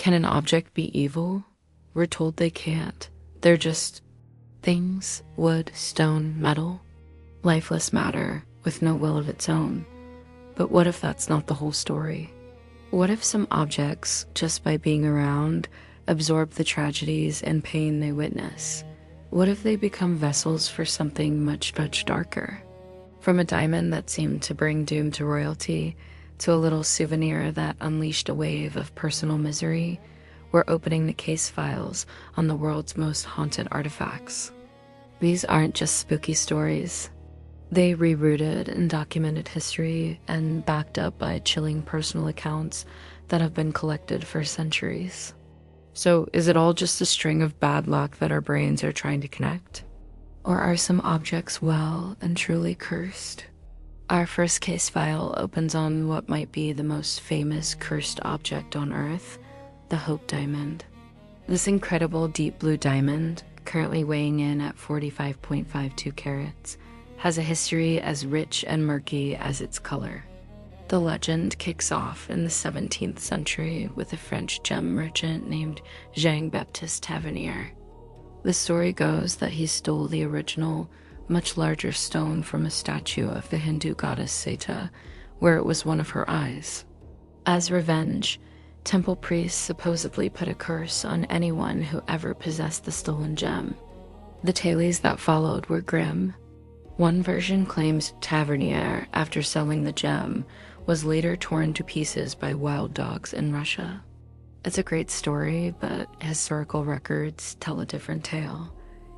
Can an object be evil? We're told they can't. They're just things: wood, stone, metal, lifeless matter with no will of its own. But what if that's not the whole story? What if some objects, just by being around, absorb the tragedies and pain they witness? What if they become vessels for something much, much darker? From a diamond that seemed to bring doom to royalty, to a little souvenir that unleashed a wave of personal misery, we're opening the case files on the world's most haunted artifacts. These aren't just spooky stories. They rerouted and documented history and backed up by chilling personal accounts that have been collected for centuries. So is it all just a string of bad luck that our brains are trying to connect? Or are some objects well and truly cursed? Our first case file opens on what might be the most famous cursed object on Earth, the Hope Diamond. This incredible deep blue diamond, currently weighing in at 45.52 carats, has a history as rich and murky as its color. The legend kicks off in the 17th century with a French gem merchant named Jean-Baptiste Tavernier. The story goes that he stole the original, much larger stone from a statue of the Hindu goddess Sita, where it was one of her eyes. As revenge, temple priests supposedly put a curse on anyone who ever possessed the stolen gem. The tales that followed were grim. One version claims Tavernier, after selling the gem, was later torn to pieces by wild dogs in Russia. It's a great story, but historical records tell a different tale.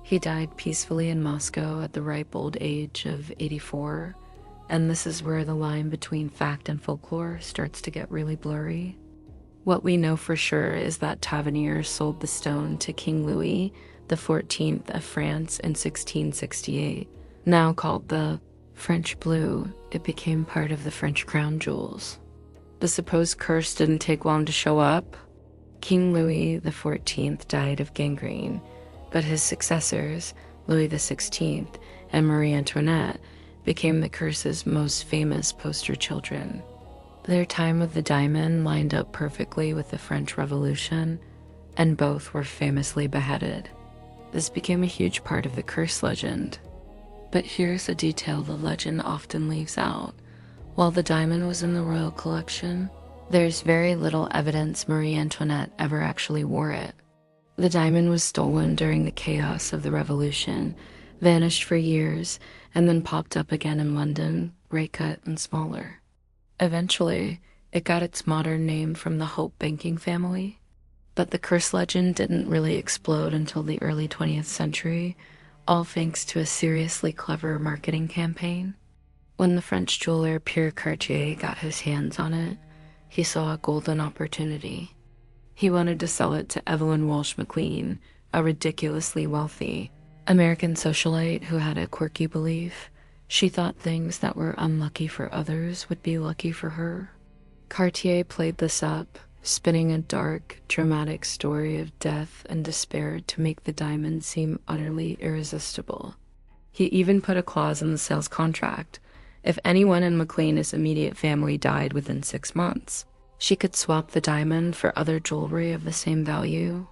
He died peacefully in Moscow at the ripe old age of 84, and this is where the line between fact and folklore starts to get really blurry. What we know for sure is that Tavernier sold the stone to King Louis XIV of France in 1668. Now called the French Blue, it became part of the French crown jewels. The supposed curse didn't take long to show up. King Louis XIV died of gangrene, but his successors, Louis XVI and Marie Antoinette, became the curse's most famous poster children. Their time with the diamond lined up perfectly with the French Revolution, and both were famously beheaded. This became a huge part of the curse legend. But here's a detail the legend often leaves out. While the diamond was in the royal collection, there's very little evidence Marie Antoinette ever actually wore it. The diamond was stolen during the chaos of the Revolution, vanished for years, and then popped up again in London, recut and smaller. Eventually, it got its modern name from the Hope banking family. But the curse legend didn't really explode until the early 20th century, all thanks to a seriously clever marketing campaign. When the French jeweler Pierre Cartier got his hands on it, he saw a golden opportunity. He wanted to sell it to Evelyn Walsh McLean, a ridiculously wealthy American socialite who had a quirky belief. She thought things that were unlucky for others would be lucky for her. Cartier played this up, spinning a dark, dramatic story of death and despair to make the diamond seem utterly irresistible. He even put a clause in the sales contract. If anyone in McLean's immediate family died within 6 months, she could swap the diamond for other jewelry of the same value.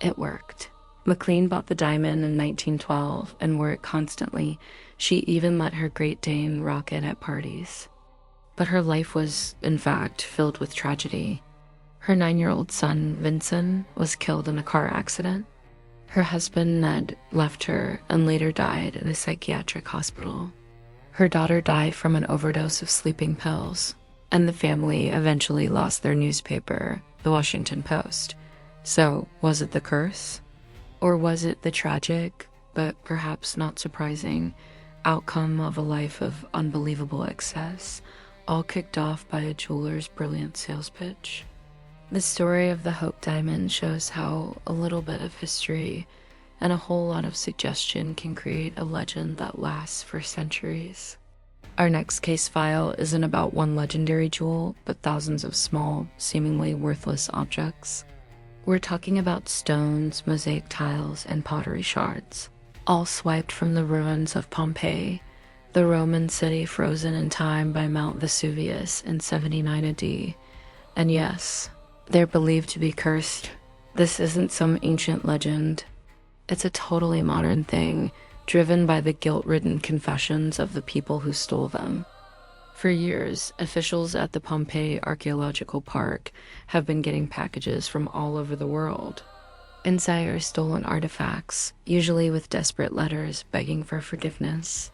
It worked. McLean bought the diamond in 1912 and wore it constantly. She even let her Great Dane rock it at parties. But her life was, in fact, filled with tragedy. Her 9-year-old son, Vincent, was killed in a car accident. Her husband, Ned, left her and later died in a psychiatric hospital. Her daughter died from an overdose of sleeping pills, and the family eventually lost their newspaper, the Washington Post. So, was it the curse? Or was it the tragic, but perhaps not surprising, outcome of a life of unbelievable excess, all kicked off by a jeweler's brilliant sales pitch? The story of the Hope Diamond shows how a little bit of history and a whole lot of suggestion can create a legend that lasts for centuries. Our next case file isn't about one legendary jewel, but thousands of small, seemingly worthless objects. We're talking about stones, mosaic tiles, and pottery shards, all swiped from the ruins of Pompeii, the Roman city frozen in time by Mount Vesuvius in 79 AD. And yes, They're believed to be cursed. This isn't some ancient legend. It's a totally modern thing, driven by the guilt-ridden confessions of the people who stole them. For years, officials at the Pompeii Archaeological Park have been getting packages from all over the world. Inside are stolen artifacts, usually with desperate letters begging for forgiveness.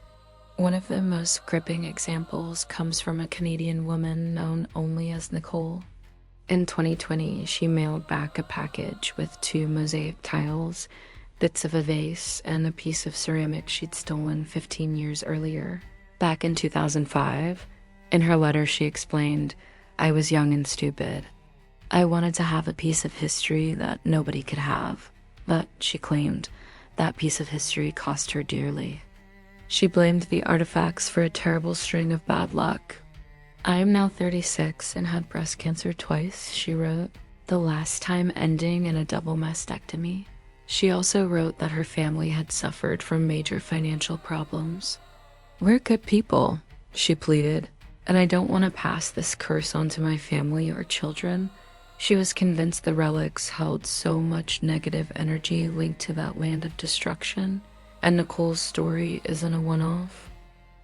One of the most gripping examples comes from a Canadian woman known only as Nicole. In 2020, she mailed back a package with 2 mosaic tiles, bits of a vase, and a piece of ceramic she'd stolen 15 years earlier. Back in 2005, in her letter she explained, "I was young and stupid. I wanted to have a piece of history that nobody could have." But, she claimed, that piece of history cost her dearly. She blamed the artifacts for a terrible string of bad luck. "I am now 36 and had breast cancer twice," she wrote, the last time ending in a double mastectomy. She also wrote that her family had suffered from major financial problems. "We're good people," she pleaded, "and I don't want to pass this curse on to my family or children." She was convinced the relics held so much negative energy linked to that land of destruction, and Nicole's story isn't a one-off.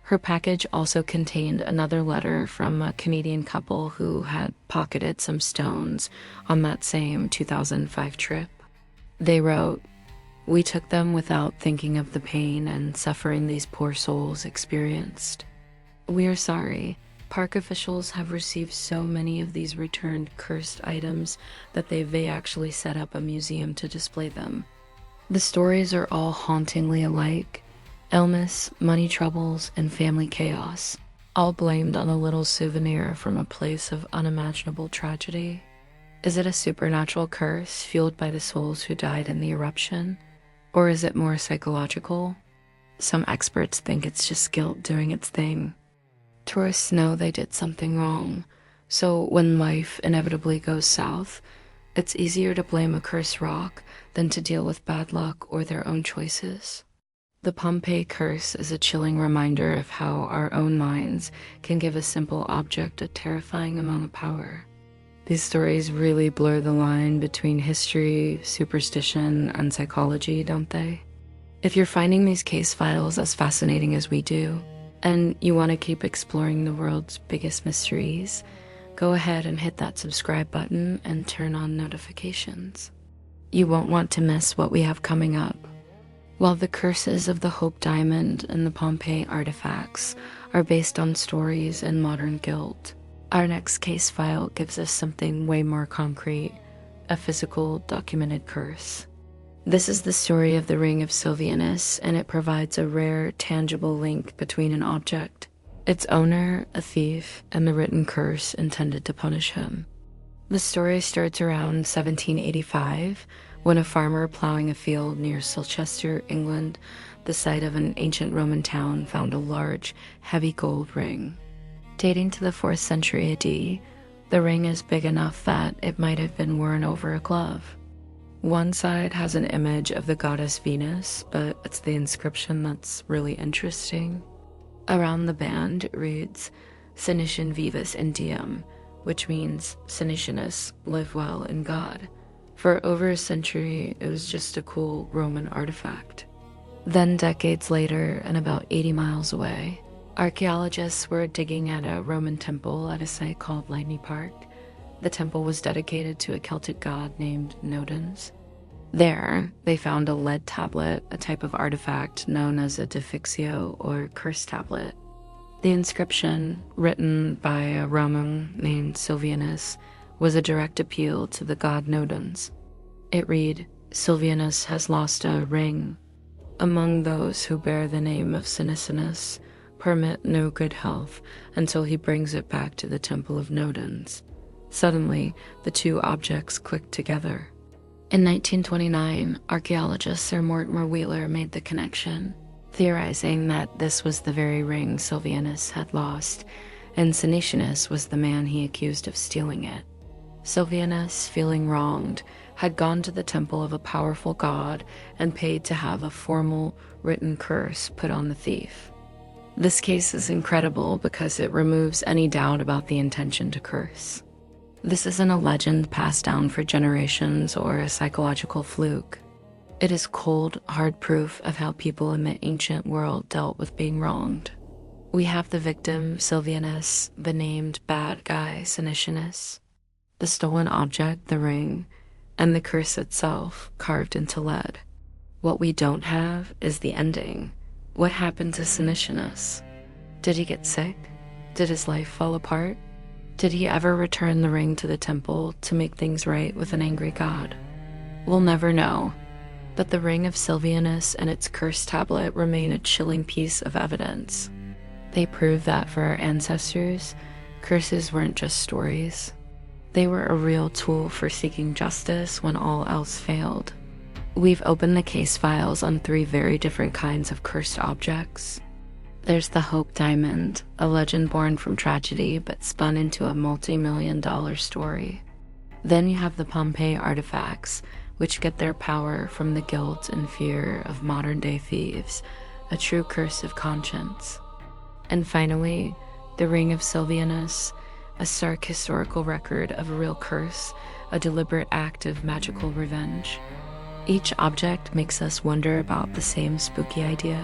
Her package also contained another letter from a Canadian couple who had pocketed some stones on that same 2005 trip. They wrote, "We took them without thinking of the pain and suffering these poor souls experienced. We are sorry. Park officials have received so many of these returned cursed items that they actually set up a museum to display them. The stories are all hauntingly alike: illness, money troubles, and family chaos, all blamed on a little souvenir from a place of unimaginable tragedy. Is it a supernatural curse fueled by the souls who died in the eruption? Or is it more psychological? Some experts think it's just guilt doing its thing. Tourists know they did something wrong, so when life inevitably goes south, it's easier to blame a cursed rock than to deal with bad luck or their own choices." The Pompeii curse is a chilling reminder of how our own minds can give a simple object a terrifying amount of power. These stories really blur the line between history, superstition, and psychology, don't they? If you're finding these case files as fascinating as we do, and you want to keep exploring the world's biggest mysteries, go ahead and hit that subscribe button and turn on notifications. You won't want to miss what we have coming up. While the curses of the Hope Diamond and the Pompeii artifacts are based on stories and modern guilt, our next case file gives us something way more concrete: a physical, documented curse. This is the story of the Ring of Silvianus, and it provides a rare, tangible link between an object, its owner, a thief, and the written curse intended to punish him. The story starts around 1785, when a farmer plowing a field near Silchester, England, the site of an ancient Roman town, found a large, heavy gold ring. Dating to the 4th century AD, the ring is big enough that it might have been worn over a glove. One side has an image of the goddess Venus, but it's the inscription that's really interesting. Around the band it reads, "Senetion vivus in Diem," which means Senecinus, live well in God. For over a century, it was just a cool Roman artifact. Then decades later, and about 80 miles away, archaeologists were digging at a Roman temple at a site called Lightney Park. The temple was dedicated to a Celtic god named Nodens. There, they found a lead tablet, a type of artifact known as a defixio or curse tablet. The inscription, written by a Roman named Silvianus, was a direct appeal to the god Nodens. It read, "Silvianus has lost a ring. Among those who bear the name of Senecinus, permit no good health until he brings it back to the temple of Nodens." Suddenly, the two objects clicked together. In 1929, archaeologist Sir Mortimer Wheeler made the connection, theorizing that this was the very ring Silvianus had lost, and Senecinus was the man he accused of stealing it. Silvianus, feeling wronged, had gone to the temple of a powerful god and paid to have a formal, written curse put on the thief. This case is incredible because it removes any doubt about the intention to curse. This isn't a legend passed down for generations or a psychological fluke. It is cold, hard proof of how people in the ancient world dealt with being wronged. We have the victim, Silvianus, the named bad guy, Silvianus, the stolen object, the ring, and the curse itself, carved into lead. What we don't have is the ending. What happened to Silvianus? Did he get sick? Did his life fall apart? Did he ever return the ring to the temple to make things right with an angry god? We'll never know, but the ring of Silvianus and its cursed tablet remain a chilling piece of evidence. They prove that for our ancestors, curses weren't just stories. They were a real tool for seeking justice when all else failed. We've opened the case files on 3 very different kinds of cursed objects. There's the Hope Diamond, a legend born from tragedy but spun into a multi-million-dollar story. Then you have the Pompeii artifacts, which get their power from the guilt and fear of modern-day thieves, a true curse of conscience. And finally, the Ring of Silvianus, a stark historical record of a real curse, a deliberate act of magical revenge. Each object makes us wonder about the same spooky idea,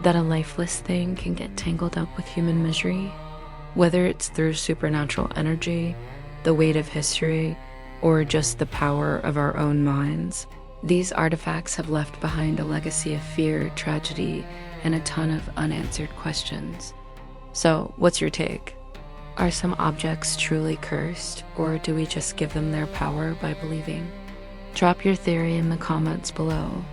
that a lifeless thing can get tangled up with human misery. Whether it's through supernatural energy, the weight of history, or just the power of our own minds, these artifacts have left behind a legacy of fear, tragedy, and a ton of unanswered questions. So, what's your take? Are some objects truly cursed, or do we just give them their power by believing? Drop your theory in the comments below.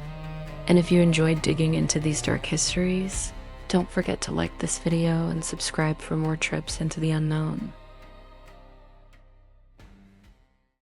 And if you enjoyed digging into these dark histories, don't forget to like this video and subscribe for more trips into the unknown.